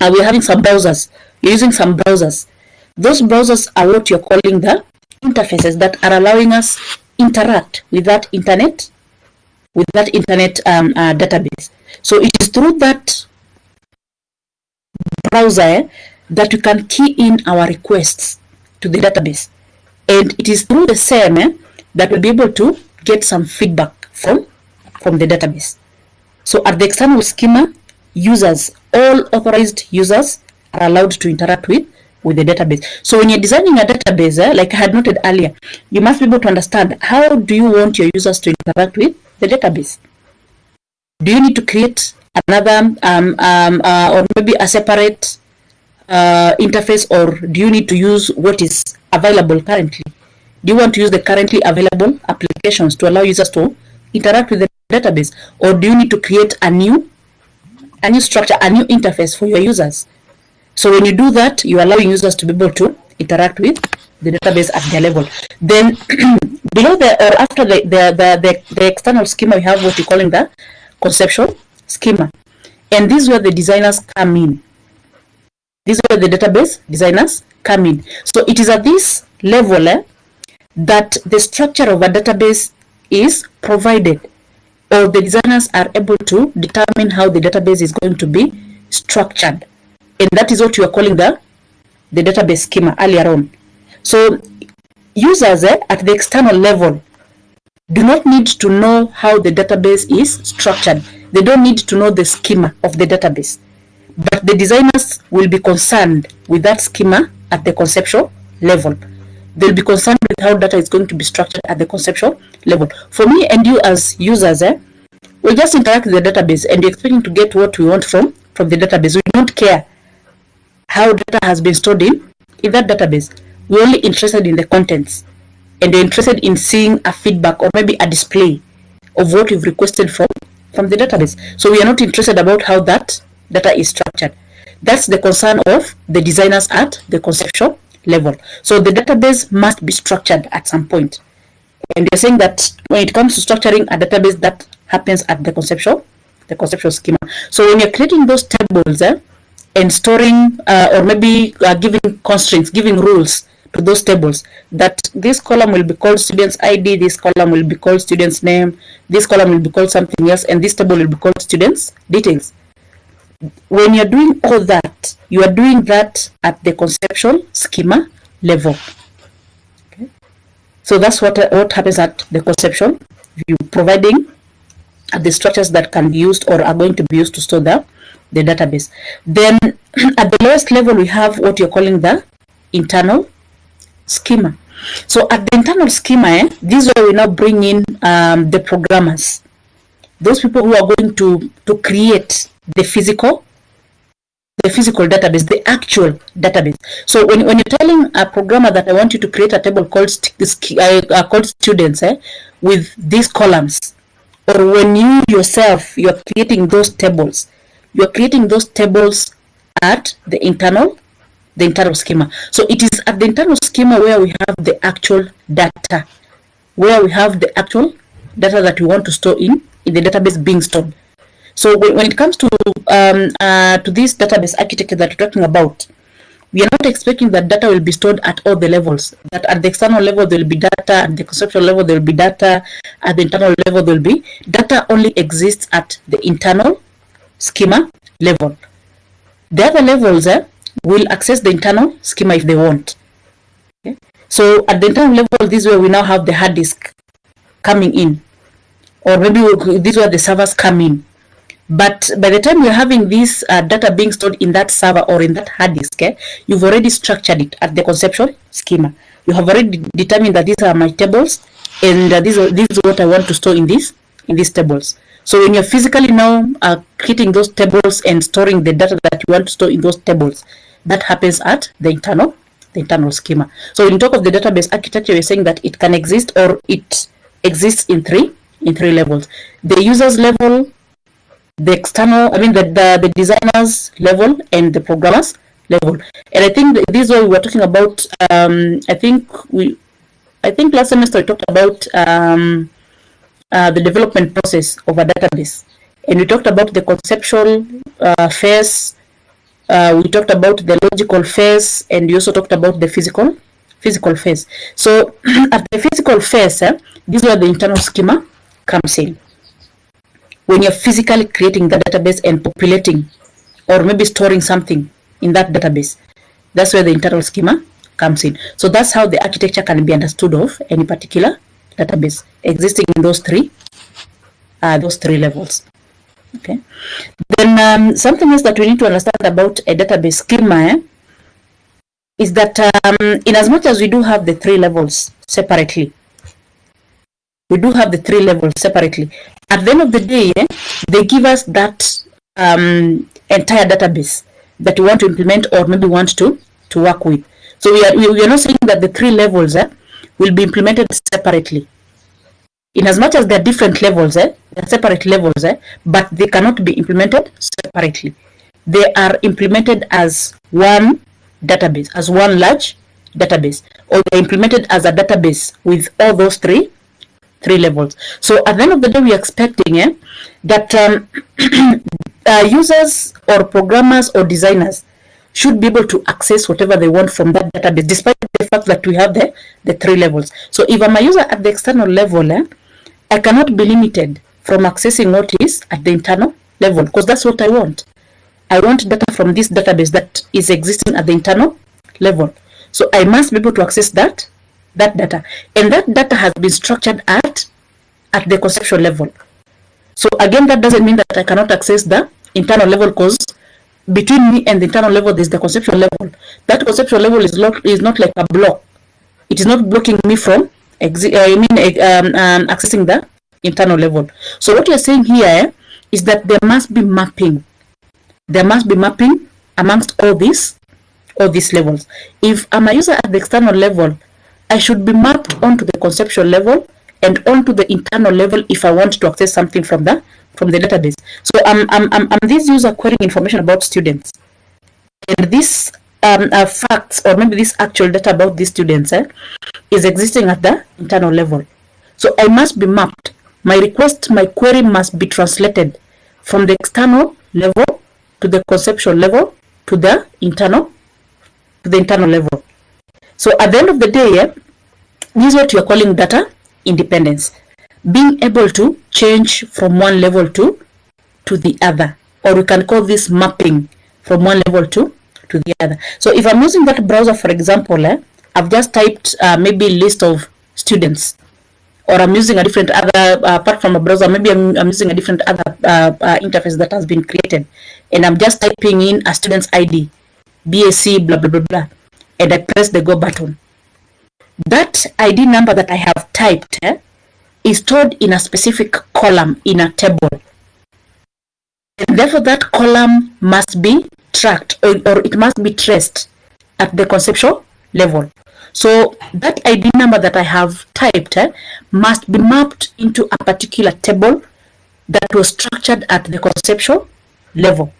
we're having some browsers. You're using some browsers. Those browsers are what you're calling the interfaces that are allowing us interact with that internet database. So it is through that browser that we can key in our requests to the database, and it is through the same that we'll be able to get some feedback from the database. So at the external schema, users, all authorized users, are allowed to interact with the database. So when you're designing a database, like I had noted earlier, you must be able to understand how do you want your users to interact with the database. Do you need to create another or maybe a separate interface, or do you need to use what is available currently? Do you want to use the currently available applications to allow users to interact with the database, or do you need to create a new structure, a new interface for your users? So when you do that, you're allowing users to be able to interact with the database at their level. Then below or after the external schema, we have what we're calling the conceptual schema, and this is where the designers come in. This is where the database designers come in. So it is at this level that the structure of a database is provided, or the designers are able to determine how the database is going to be structured, and that is what you are calling the database schema earlier on. So users at the external level do not need to know how the database is structured. They don't need to know the schema of the database, but the designers will be concerned with that schema at the conceptual level. They'll be concerned with how data is going to be structured at the conceptual level. For me and you as users, we just interact with the database and we're expecting to get what we want from the database. We don't care how data has been stored in that database. We're only interested in the contents, and we're interested in seeing a feedback or maybe a display of what we've requested from the database. So we are not interested about how that data is structured. That's the concern of the designers at the conceptual level. So the database must be structured at some point. And they're saying that when it comes to structuring a database, that happens at the conceptual schema. So when you're creating those tables and storing or maybe giving constraints, giving rules to those tables, that this column will be called student's ID, this column will be called student's name, this column will be called something else, and this table will be called student's details. When you're doing all that, you are doing that at the conceptual schema level. Okay. So that's what happens at the conceptual view, providing the structures that can be used or are going to be used to store the database. Then at the lowest level, we have what you're calling the internal schema. So at the internal schema, this is where we now bring in the programmers, those people who are going to create the physical database, the actual database. So when you're telling a programmer that I want you to create a table called students with these columns, or when you yourself you're creating those tables, you're creating those tables at the internal schema. So it is at the internal schema where we have the actual data, where we have the actual data that we want to store in the database being stored. So when it comes to this database architecture that we're talking about, we are not expecting that data will be stored at all the levels. That at the external level there will be data, at the conceptual level there will be data, at the internal level there will be data. Only exists at the internal schema level. The other levels will access the internal schema if they want. Okay? So at the internal level, this is where we now have the hard disk coming in, or maybe this is where the servers come in. But by the time you're having this data being stored in that server or in that hard disk, you've already structured it at the conceptual schema. You have already determined that these are my tables, and this is what I want to store in these tables. So when you're physically now creating those tables and storing the data that you want to store in those tables, that happens at the internal schema. So when you talk of the database architecture, we're saying that it can exist, or it exists in three levels: the users level, the external, the designers level, and the programmers level. And I think this is what we were talking about. I think last semester we talked about the development process of a database, and we talked about the conceptual phase, we talked about the logical phase, and we also talked about the physical phase. So at the physical phase, this is where the internal schema comes in. When you're physically creating the database and populating or maybe storing something in that database, that's where the internal schema comes in. So that's how the architecture can be understood of any particular database existing in those three levels. Okay. Then something else that we need to understand about a database schema is that in as much as we do have the three levels separately, at the end of the day, they give us that entire database that we want to implement or maybe want to work with. So we are not saying that the three levels will be implemented separately. In as much as they're different levels, they're separate levels, but they cannot be implemented separately. They are implemented as one database, as one large database, or they're implemented as a database with all those three levels. So at the end of the day, we are expecting that users or programmers or designers should be able to access whatever they want from that database, despite the fact that we have the three levels. So if I'm a user at the external level, I cannot be limited from accessing what is at the internal level, because that's what I want. I want data from this database that is existing at the internal level. So I must be able to access that data. And that data has been structured at the conceptual level. So again, that doesn't mean that I cannot access the internal level, because between me and the internal level, there's the conceptual level. That conceptual level is not like a block. It is not blocking me from accessing the internal level. So what you're saying here is that there must be mapping. There must be mapping amongst all these levels. If I'm a user at the external level, I should be mapped onto the conceptual level and onto the internal level if I want to access something from the database. So I'm this user querying information about students, and this facts or maybe this actual data about these students is existing at the internal level. So I must be mapped. My query must be translated from the external level to the conceptual level to the internal level. So at the end of the day, this is what you are calling data independence, being able to change from one level to the other, or we can call this mapping from one level to the other. So if I'm using that browser, for example, I've just typed maybe list of students, or I'm using a different other apart from a browser, maybe I'm using a different other interface that has been created, and I'm just typing in a student's ID, BSc, blah blah blah blah, and I press the go button. That ID number that I have typed is stored in a specific column in a table, and therefore that column must be tracked or it must be traced at the conceptual level. So that ID number that I have typed must be mapped into a particular table that was structured at the conceptual level.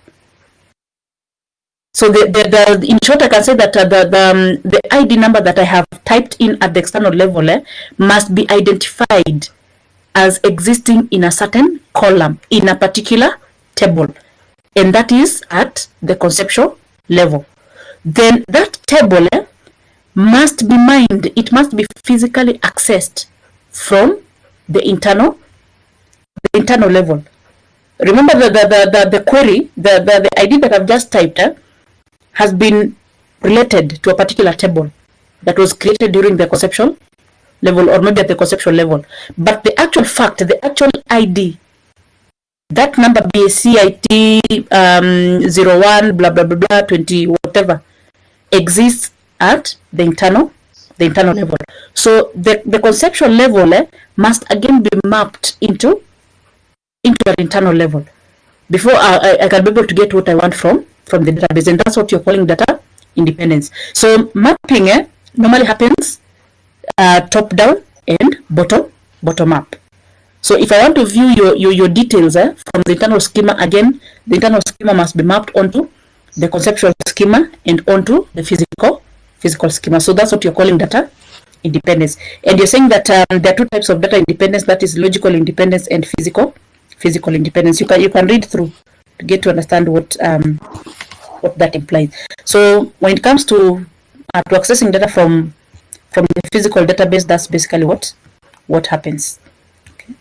So in short, I can say that the ID number that I have typed in at the external level must be identified as existing in a certain column in a particular table, and that is at the conceptual level. Then that table must be mined. It must be physically accessed from the internal level. Remember the query, the ID that I've just typed has been related to a particular table that was created during the conceptual level, or maybe at the conceptual level. But the actual fact, the actual ID, that number BSCIT 01 blah blah blah blah 20 whatever, exists at the internal level. So the conceptual level must again be mapped into an internal level before I can be able to get what I want from the database, and that's what you're calling data independence. So mapping normally happens top down and bottom up. So if I want to view your details from the internal schema, again the internal schema must be mapped onto the conceptual schema and onto the physical schema. So that's what you're calling data independence. And you're saying that there are two types of data independence, that is logical independence and physical independence. You can read through to get to understand what what that implies. So when it comes to accessing data from the physical database, that's basically what happens. Okay.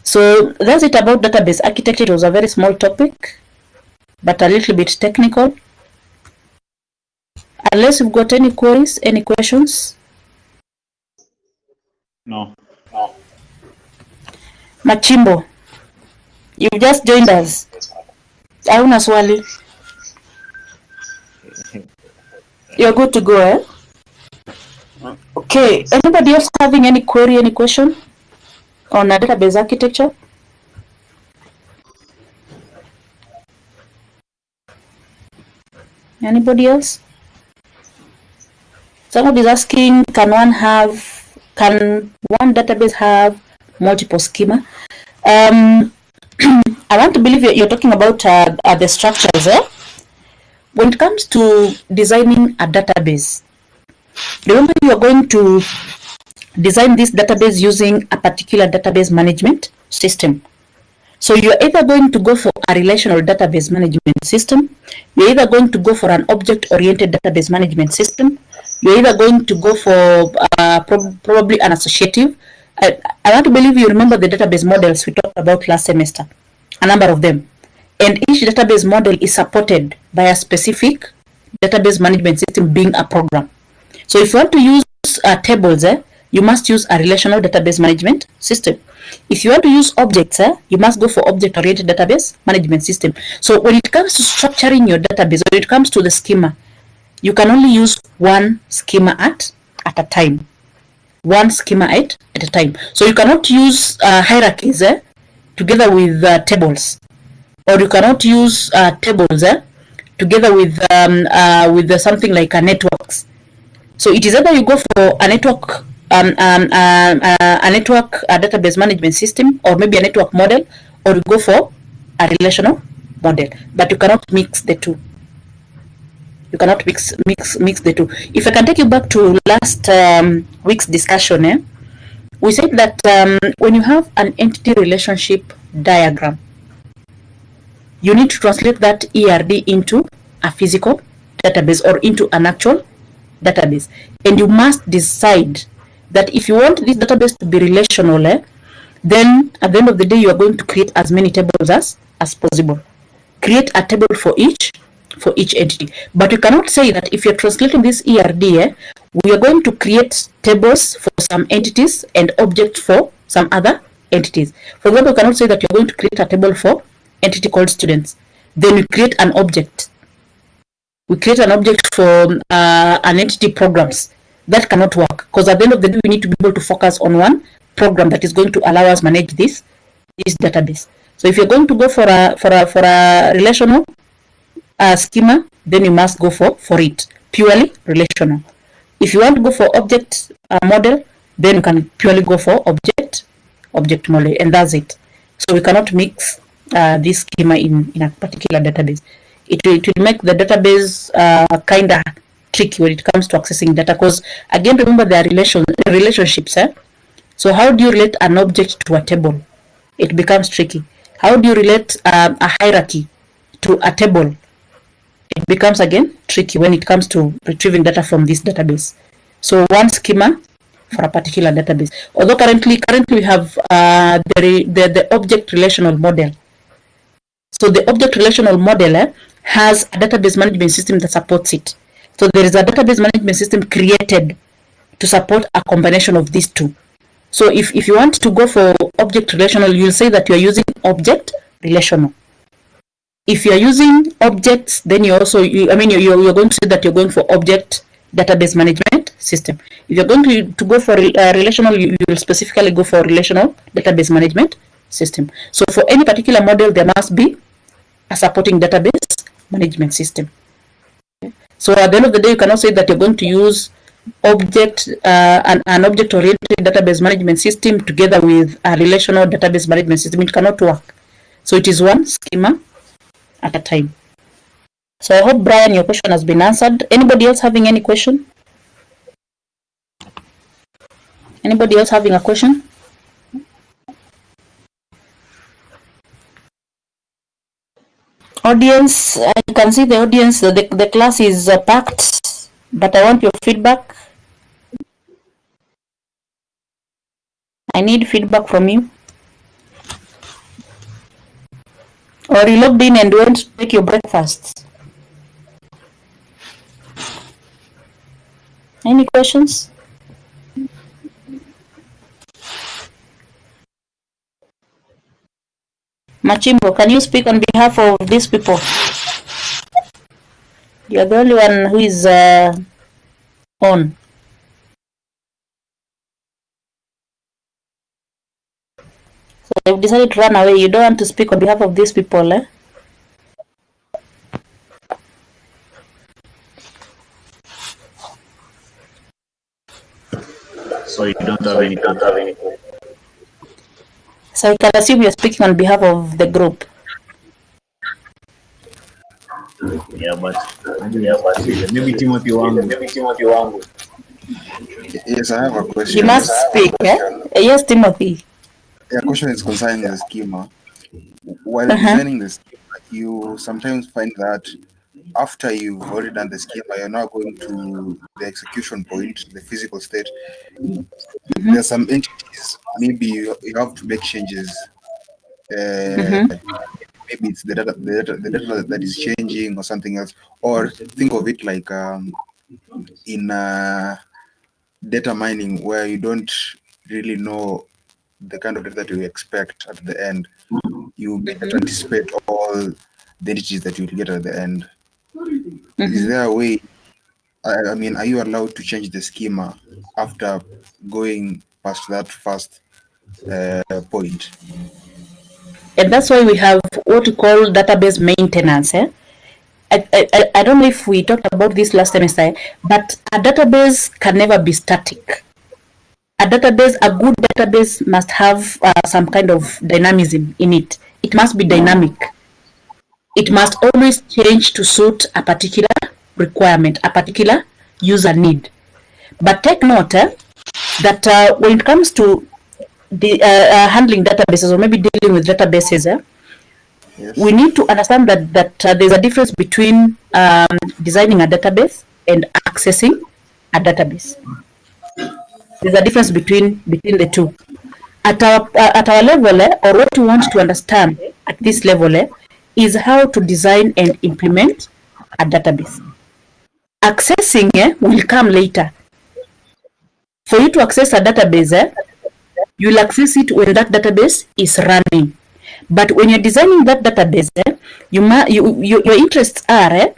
So that's it about database architecture. It was a very small topic, but a little bit technical. Unless you've got any queries, any questions? No. Machimbo, you've just joined us. Hauna swali? You're good to go, eh? Okay. Anybody else having any query, any question on a database architecture? Anybody else? Somebody's asking, can one database have multiple schema? I want to believe you're talking about the structures. When it comes to designing a database, remember you are going to design this database using a particular database management system. So you're either going to go for a relational database management system, you're either going to go for an object-oriented database management system, you're either going to go for probably an associative. I want to believe you remember the database models we talked about last semester, a number of them. And each database model is supported by a specific database management system being a program. So if you want to use tables, you must use a relational database management system. If you want to use objects, you must go for object-oriented database management system. So when it comes to structuring your database, when it comes to the schema, you can only use one schema at a time. One schema at a time. So you cannot use hierarchies together with tables, or you cannot use tables together with something like a networks. So it is either you go for a network database management system, or maybe a network model, or you go for a relational model, but you cannot mix the two. You cannot mix the two. If I can take you back to last week's discussion, we said that when you have an entity relationship diagram, you need to translate that ERD into a physical database or into an actual database. And you must decide that if you want this database to be relational, then at the end of the day, you are going to create as many tables as possible. Create a table for each entity. But you cannot say that if you're translating this ERD, we are going to create tables for some entities and objects for some other entities. For example, you cannot say that you're going to create a table for entity called students. Then we create an object. We create an object for an entity programs. That cannot work, because at the end of the day, we need to be able to focus on one program that is going to allow us manage this database. So if you're going to go for a relational schema, then you must go for it purely relational. If you want to go for object model, then you can purely go for object model, and that's it. So we cannot mix this schema in a particular database. It will make the database kind of tricky when it comes to accessing data, because again, remember there are relationships. So how do you relate an object to a table? It becomes tricky. How do you relate a hierarchy to a table? It becomes again tricky when it comes to retrieving data from this database. So one schema for a particular database. Although currently we have the object relational model. So the object relational model has a database management system that supports it. So there is a database management system created to support a combination of these two. So if you want to go for object relational, you'll say that you're using object relational. If you're using objects, then you're going to say that you're going for object database management system. If you're going to go for relational, you will specifically go for relational database management system. So for any particular model, there must be a supporting database management system. So at the end of the day, you cannot say that you're going to use an object-oriented database management system together with a relational database management system. It cannot work. So it is one schema at a time. So I hope, Brian, your question has been answered. Anybody else having any question? Anybody else having a question? Audience, you can see the audience, the class is packed, but I want your feedback. I need feedback from you. Or you logged in and went to take your breakfast. Any questions? Machimbo, can you speak on behalf of these people? You're the only one who is on. So they've decided to run away. You don't want to speak on behalf of these people, eh? So you don't have any. So I can assume you're speaking on behalf of the group. Yeah, but maybe Timothy Wangu. Yes, I have a question. You must speak, eh? Yes, Timothy. The question is concerning the schema. While designing the schema, you sometimes find that after you've already done the schema, you're now going to the execution point, the physical state. There are some entities, maybe you have to make changes. Maybe it's the data that is changing or something else. Or think of it like in data mining, where you don't really know the kind of data that you expect at the end. You get to anticipate all the entities that you will get at the end. Is there a way, I mean, are you allowed to change the schema after going past that first point? And that's why we have what we call database maintenance. Eh? I don't know if we talked about this last semester, but a database can never be static. A good database must have some kind of dynamism in it. It must be dynamic. It must always change to suit a particular requirement, a particular user need. But take note that when it comes to the handling databases, or maybe dealing with databases, Yes. we need to understand that there's a difference between designing a database and accessing a database. There's a difference between the two. At our level, or what we want to understand at this level, is how to design and implement a database. Accessing will come later. For you to access a database, you'll access it when that database is running. But when you're designing that database, your interests are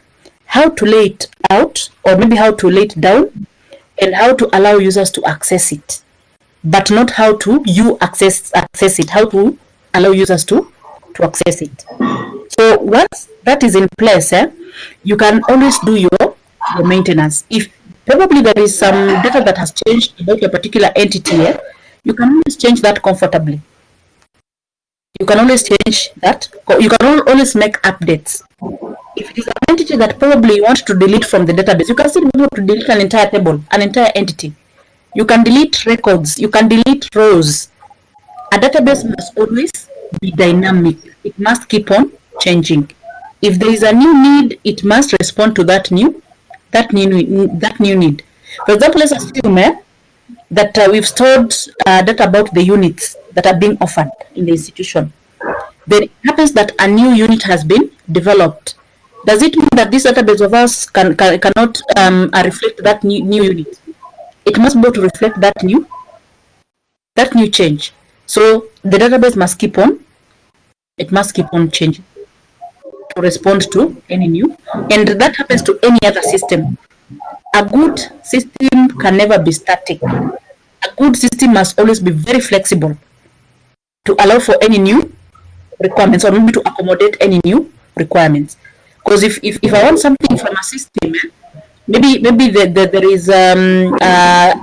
how to lay it out, or maybe how to lay it down, and how to allow users to access it, but not how to access it, how to allow users to access it. So once that is in place, you can always do your maintenance. If probably there is some data that has changed about a particular entity, you can always change that comfortably. You can always change that. You can always make updates. If it is an entity that probably you want to delete from the database, you can still be able to delete an entire table, an entire entity. You can delete records. You can delete rows. A database must always be dynamic. It must keep on changing. If there is a new need, it must respond to that new need. For example, let's assume that we've stored data about the units that are being offered in the institution. Then it happens that a new unit has been developed. Does it mean that this database of us cannot reflect that new unit? It must be able to reflect that new change. So the database must keep on. It must keep on changing to respond to any new, and that happens to any other system. A good system can never be static. A good system must always be very flexible to allow for any new requirements, or maybe to accommodate any new requirements. Because if I want something from a system, maybe there is a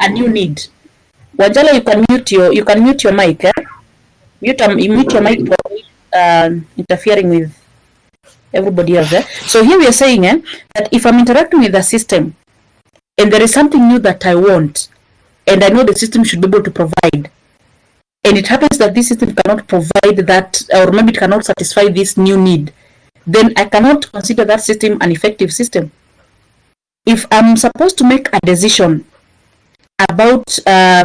new need. Wajala, you can mute your mic. Mute your mic to interfering with everybody else. So here we are saying that if I'm interacting with a system and there is something new that I want, and I know the system should be able to provide, and it happens that this system cannot provide that, or maybe it cannot satisfy this new need, then I cannot consider that system an effective system. If I'm supposed to make a decision about,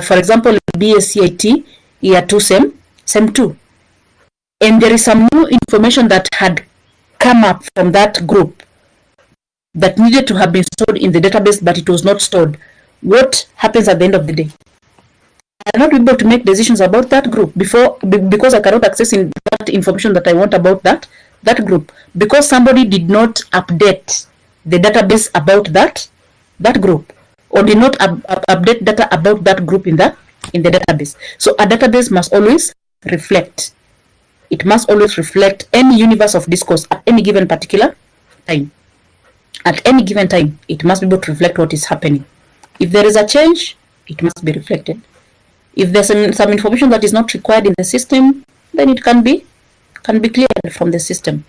for example, BSCIT year 2 SEM 2, and there is some new information that had come up from that group that needed to have been stored in the database, but it was not stored, what happens at the end of the day? I will not be able to make decisions about that group because I cannot access that information that I want about that group, because somebody did not update the database about that group, or did not update data about that group in the database. So a database must always reflect. It must always reflect any universe of discourse at any given particular time. At any given time, it must be able to reflect what is happening. If there is a change, it must be reflected. If there's some information that is not required in the system, then it can be cleared from the system.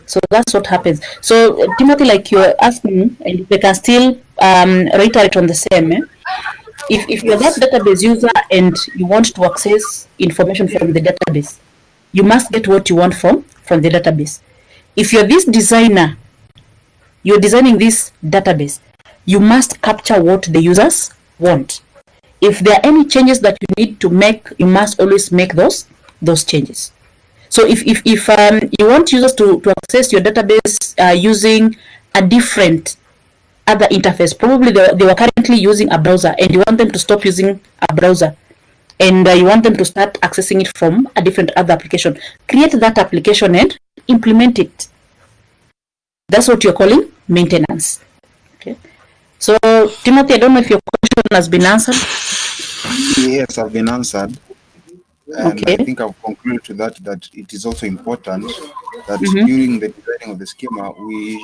So that's what happens. So Timothy, like you're asking, and they can still reiterate on the same. If you're that database user and you want to access information from the database, you must get what you want from the database. If you're this designer, you're designing this database, you must capture what the users want. If there are any changes that you need to make, you must always make those changes. So if you want users to access your database using a different other interface, probably they were currently using a browser, and you want them to stop using a browser, and you want them to start accessing it from a different other application, create that application and implement it. That's what you're calling maintenance. Okay. So Timothy, I don't know if your question has been answered. Yes, I've been answered. And Okay. I think I've concluded to that it is also important that during the designing of the schema, we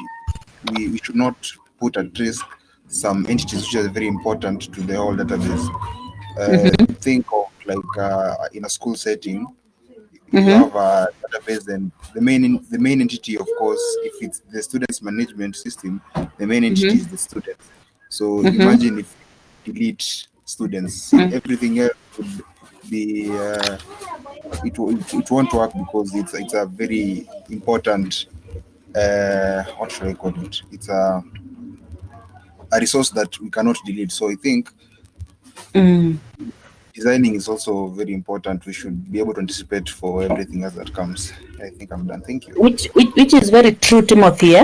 should not put at risk some entities which are very important to the whole database. Think of like in a school setting, you have a database, and the main entity, of course, if it's the students management system, the main entity is the students. So imagine if you delete students, everything else would be it won't work, because it's a very important what should I call it? It's a resource that we cannot delete. So I think designing is also very important. We should be able to anticipate for everything else that comes. I think I'm done. Thank you. Which is very true, Timothy.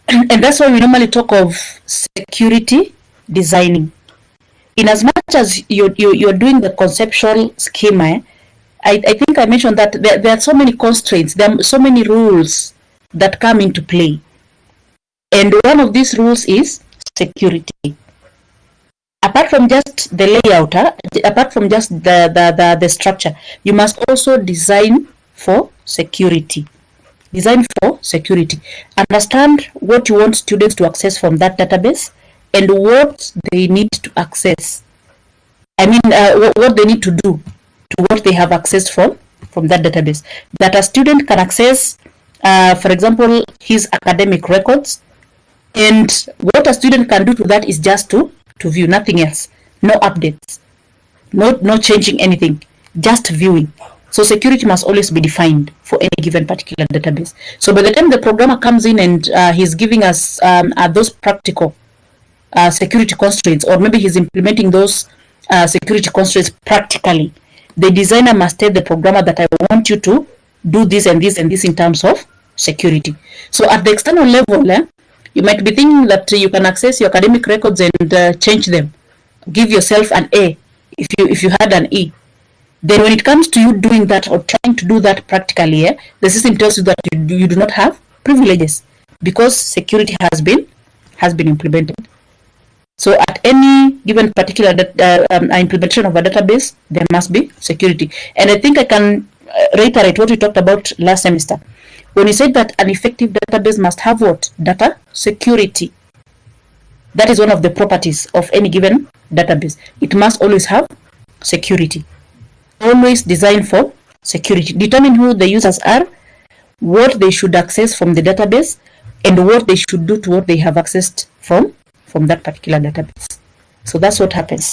And that's why we normally talk of security designing. In as much as you're doing the conceptual schema, I think I mentioned that there are so many constraints, there are so many rules that come into play. And one of these rules is security. Apart from just the layout, apart from just the structure, you must also design for security. Design for security. Understand what you want students to access from that database and what they need to access. I mean, what they need to do to what they have accessed from that database. That a student can access, for example, his academic records, and what a student can do to that is just to view, nothing else. No updates, no changing anything, just viewing. So security must always be defined for any given particular database. So by the time the programmer comes in and he's giving us those practical security constraints, or maybe he's implementing those security constraints practically, the designer must tell the programmer that I want you to do this and this and this in terms of security. So at the external level, you might be thinking that you can access your academic records and change them, give yourself an A if you had an E. Then when it comes to you doing that or trying to do that practically, the system tells you that you do not have privileges because security has been implemented. So at any given particular implementation of a database, there must be security. And I think I can reiterate what we talked about last semester. When you said that an effective database must have what? Data security. That is one of the properties of any given database. It must always have security. Always design for security. Determine who the users are, what they should access from the database, and what they should do to what they have accessed from that particular database. So that's what happens.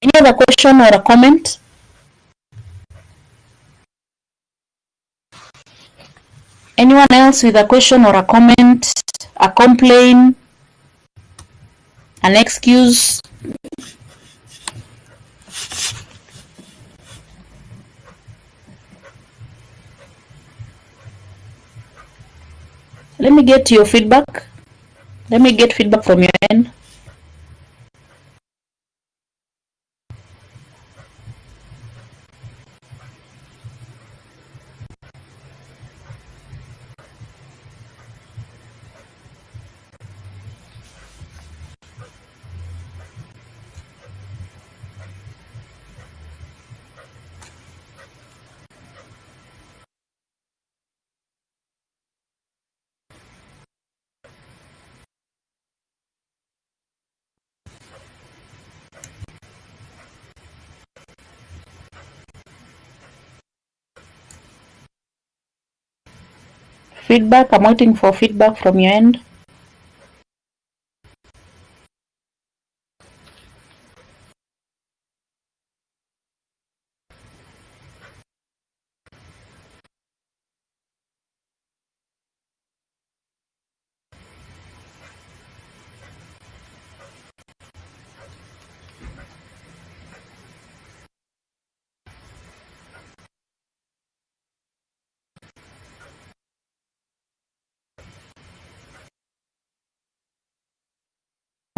Any other question or a comment? Anyone else with a question or a comment, a complaint, an excuse? Let me get your feedback. Let me get feedback from your end. Feedback. I'm waiting for feedback from your end.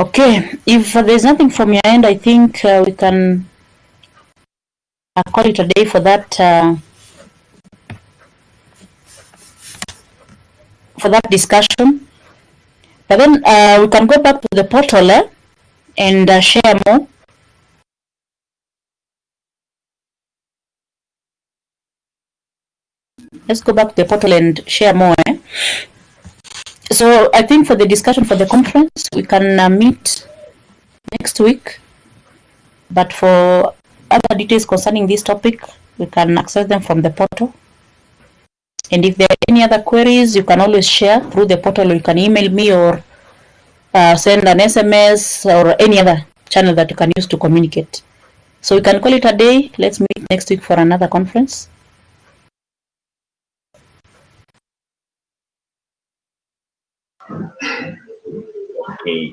Okay, if there's nothing from your end, I think we can call it a day for that discussion. But then we can go back to the portal and share more. Let's go back to the portal and share more. So I think for the discussion for the conference, we can meet next week. But for other details concerning this topic, we can access them from the portal. And if there are any other queries, you can always share through the portal. You can email me or send an SMS or any other channel that you can use to communicate. So we can call it a day. Let's meet next week for another conference. Okay.